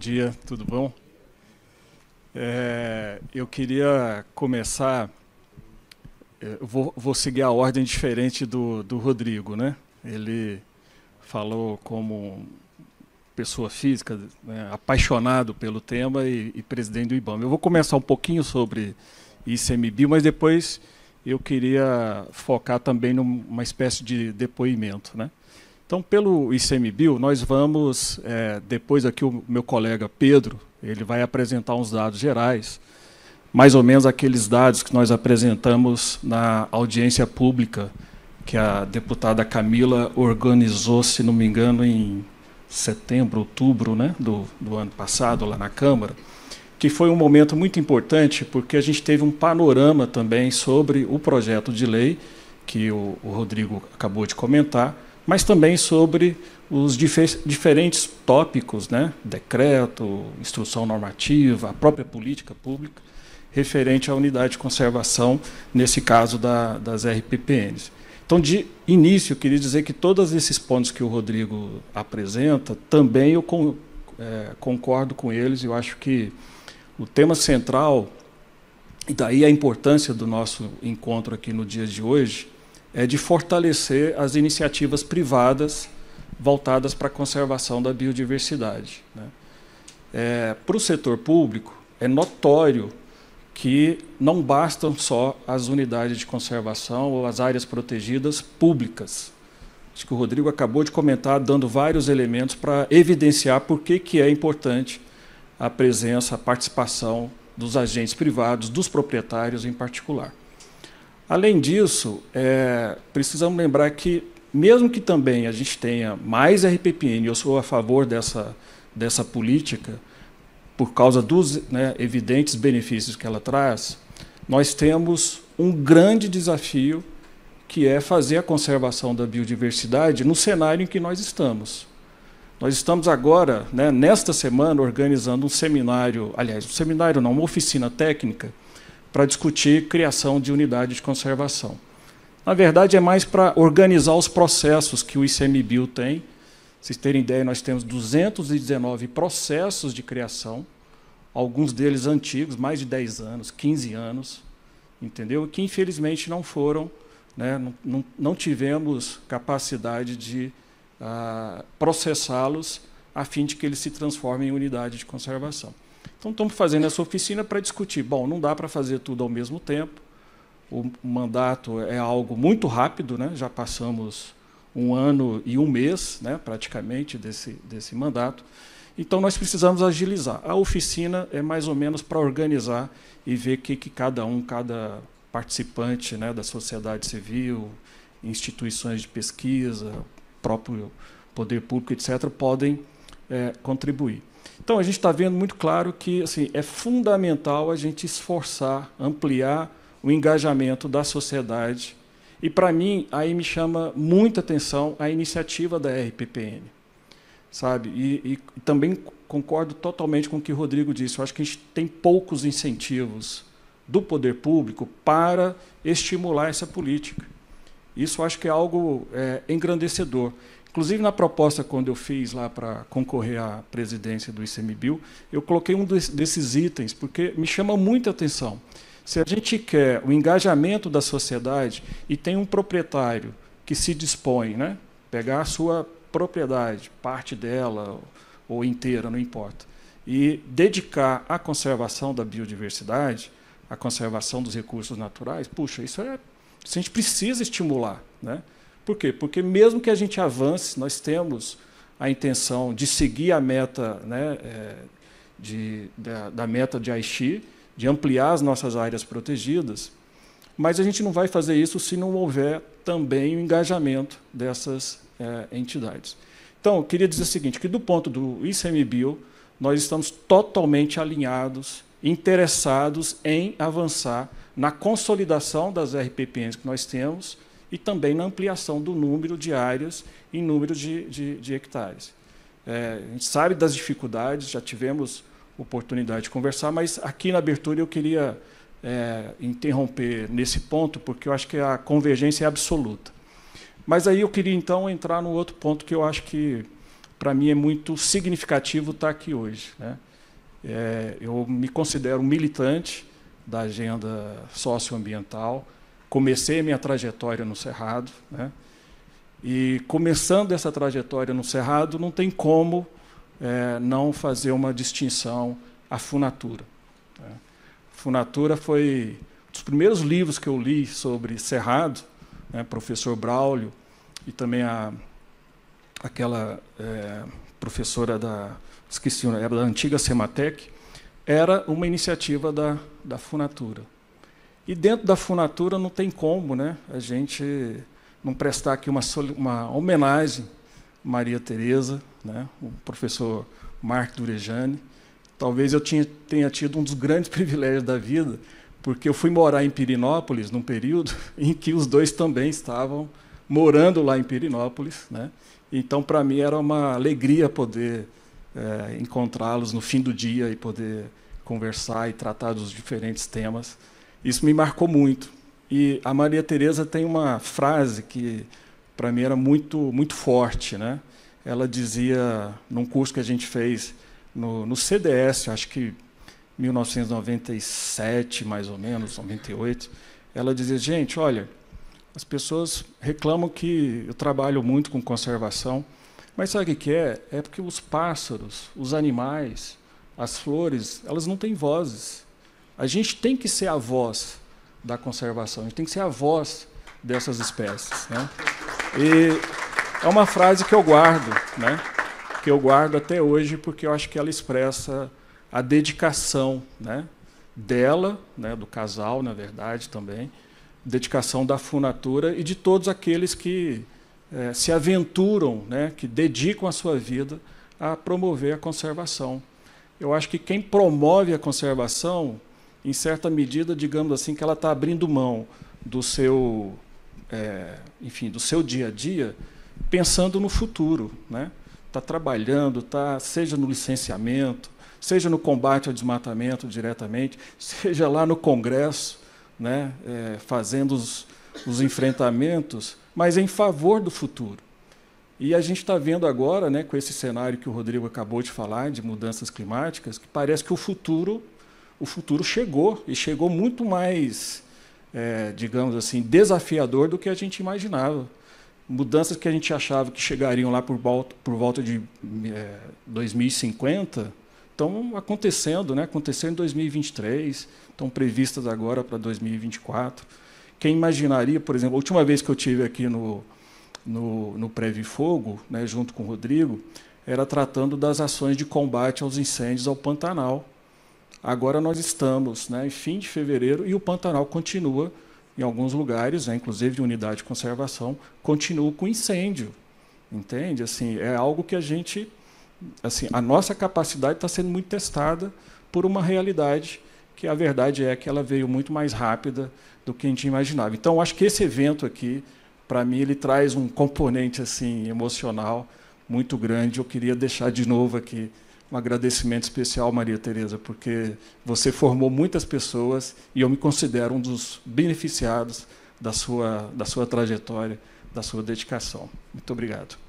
Dia, tudo bom? Eu queria começar, vou seguir a ordem diferente do Rodrigo, né? Ele falou como pessoa física, né, apaixonado pelo tema e presidente do IBAMA. Eu vou começar um pouquinho sobre ICMBio, mas depois eu queria focar também numa espécie de depoimento, né? Então, pelo ICMBio, nós vamos, depois aqui o meu colega Pedro, ele vai apresentar uns dados gerais, mais ou menos aqueles dados que nós apresentamos na audiência pública que a deputada Camila organizou, se não me engano, em setembro, outubro, né, do ano passado, lá na Câmara, que foi um momento muito importante, porque a gente teve um panorama também sobre o projeto de lei, que o Rodrigo acabou de comentar, mas também sobre os diferentes tópicos, né, decreto, instrução normativa, a própria política pública, referente à unidade de conservação, nesse caso das RPPNs. Então, de início, eu queria dizer que todos esses pontos que o Rodrigo apresenta, também eu concordo com eles. Eu acho que o tema central, e daí a importância do nosso encontro aqui no dia de hoje, é de fortalecer as iniciativas privadas voltadas para a conservação da biodiversidade, né? Para o setor público, é notório que não bastam só as unidades de conservação ou as áreas protegidas públicas. Acho que o Rodrigo acabou de comentar, dando vários elementos para evidenciar por que é importante a presença, a participação dos agentes privados, dos proprietários em particular. Além disso, precisamos lembrar que, mesmo que também a gente tenha mais RPPN, eu sou a favor dessa política, por causa dos, né, evidentes benefícios que ela traz, nós temos um grande desafio, que é fazer a conservação da biodiversidade no cenário em que nós estamos. Nós estamos agora, né, nesta semana, organizando um seminário, aliás, um seminário não, uma oficina técnica, para discutir criação de unidade de conservação. Na verdade, é mais para organizar os processos que o ICMBio tem. Vocês terem ideia, nós temos 219 processos de criação, alguns deles antigos, mais de 10 anos, 15 anos, entendeu? Que, infelizmente, não foram, né, não tivemos capacidade de processá-los a fim de que eles se transformem em unidade de conservação. Então, estamos fazendo essa oficina para discutir. Bom, não dá para fazer tudo ao mesmo tempo. O mandato é algo muito rápido, né? Já passamos 1 ano e 1 mês, né, praticamente, desse mandato. Então, nós precisamos agilizar. A oficina é mais ou menos para organizar e ver o que cada participante, né, da sociedade civil, instituições de pesquisa, próprio poder público, etc., podem contribuir. Então, a gente está vendo muito claro que, assim, é fundamental a gente esforçar, ampliar o engajamento da sociedade. E, para mim, aí me chama muita atenção a iniciativa da RPPN. Sabe? E também concordo totalmente com o que o Rodrigo disse. Eu acho que a gente tem poucos incentivos do poder público para estimular essa política. Isso eu acho que é algo engrandecedor. Inclusive, na proposta, quando eu fiz lá para concorrer à presidência do ICMBio, eu coloquei um desses itens, porque me chama muita atenção. Se a gente quer o engajamento da sociedade e tem um proprietário que se dispõe, né, pegar a sua propriedade, parte dela ou inteira, não importa, e dedicar à conservação da biodiversidade, à conservação dos recursos naturais, puxa, isso a gente precisa estimular, né? Por quê? Porque, mesmo que a gente avance, nós temos a intenção de seguir a meta, né, da meta de Aichi, de ampliar as nossas áreas protegidas, mas a gente não vai fazer isso se não houver também o engajamento dessas entidades. Então, eu queria dizer o seguinte, que do ponto do ICMBio, nós estamos totalmente alinhados, interessados em avançar na consolidação das RPPNs que nós temos, e também na ampliação do número de áreas em número de hectares. A gente sabe das dificuldades, já tivemos oportunidade de conversar, mas aqui na abertura eu queria interromper nesse ponto, porque eu acho que a convergência é absoluta. Mas aí eu queria, então, entrar no outro ponto que eu acho que para mim é muito significativo estar aqui hoje, né? Eu me considero militante da agenda socioambiental, comecei a minha trajetória no Cerrado, né? E, começando essa trajetória no Cerrado, não tem como não fazer uma distinção à Funatura, né? Funatura foi um dos primeiros livros que eu li sobre Cerrado, né? Professor Braulio, e também aquela professora esqueci, era da antiga Sematec, era uma iniciativa da Funatura. E dentro da Funatura não tem como, né, a gente não prestar aqui uma homenagem a Maria Tereza, né, o professor Marc Durejani. Talvez eu tenha tido um dos grandes privilégios da vida, porque eu fui morar em Pirenópolis num período em que os dois também estavam morando lá em Pirenópolis, né? Então, para mim, era uma alegria poder encontrá-los no fim do dia e poder conversar e tratar dos diferentes temas. Isso me marcou muito. E a Maria Tereza tem uma frase que, para mim, era muito, muito forte, né? Ela dizia, num curso que a gente fez no CDS, acho que 1997, mais ou menos, 98, ela dizia, gente, olha, as pessoas reclamam que eu trabalho muito com conservação, mas sabe o que é? É porque os pássaros, os animais, as flores, elas não têm vozes. A gente tem que ser a voz da conservação, a gente tem que ser a voz dessas espécies, né? E é uma frase que eu guardo, né? Que eu guardo até hoje, porque eu acho que ela expressa a dedicação, né? Dela, né? Do casal, na verdade, também, dedicação da Funatura e de todos aqueles que se aventuram, né, que dedicam a sua vida a promover a conservação. Eu acho que quem promove a conservação, em certa medida, digamos assim, que ela está abrindo mão do seu, enfim, do seu dia a dia, pensando no futuro, né? Está trabalhando, seja no licenciamento, seja no combate ao desmatamento diretamente, seja lá no Congresso, né, fazendo os enfrentamentos, mas em favor do futuro. E a gente está vendo agora, né, com esse cenário que o Rodrigo acabou de falar, de mudanças climáticas, que parece que o futuro chegou, e chegou muito mais, digamos assim, desafiador do que a gente imaginava. Mudanças que a gente achava que chegariam lá por volta de 2050, estão acontecendo, né? Aconteceram em 2023, estão previstas agora para 2024. Quem imaginaria, por exemplo, a última vez que eu estive aqui no Preve Fogo, né, junto com o Rodrigo, era tratando das ações de combate aos incêndios ao Pantanal. Agora nós estamos, né, em fim de fevereiro e o Pantanal continua, em alguns lugares, né, inclusive de unidade de conservação, continua com incêndio. Entende? Assim, é algo que a gente... Assim, a nossa capacidade está sendo muito testada por uma realidade que a verdade é que ela veio muito mais rápida do que a gente imaginava. Então, acho que esse evento aqui, para mim, ele traz um componente assim emocional muito grande. Eu queria deixar de novo aqui um agradecimento especial, Maria Tereza, porque você formou muitas pessoas e eu me considero um dos beneficiados da sua trajetória, da sua dedicação. Muito obrigado.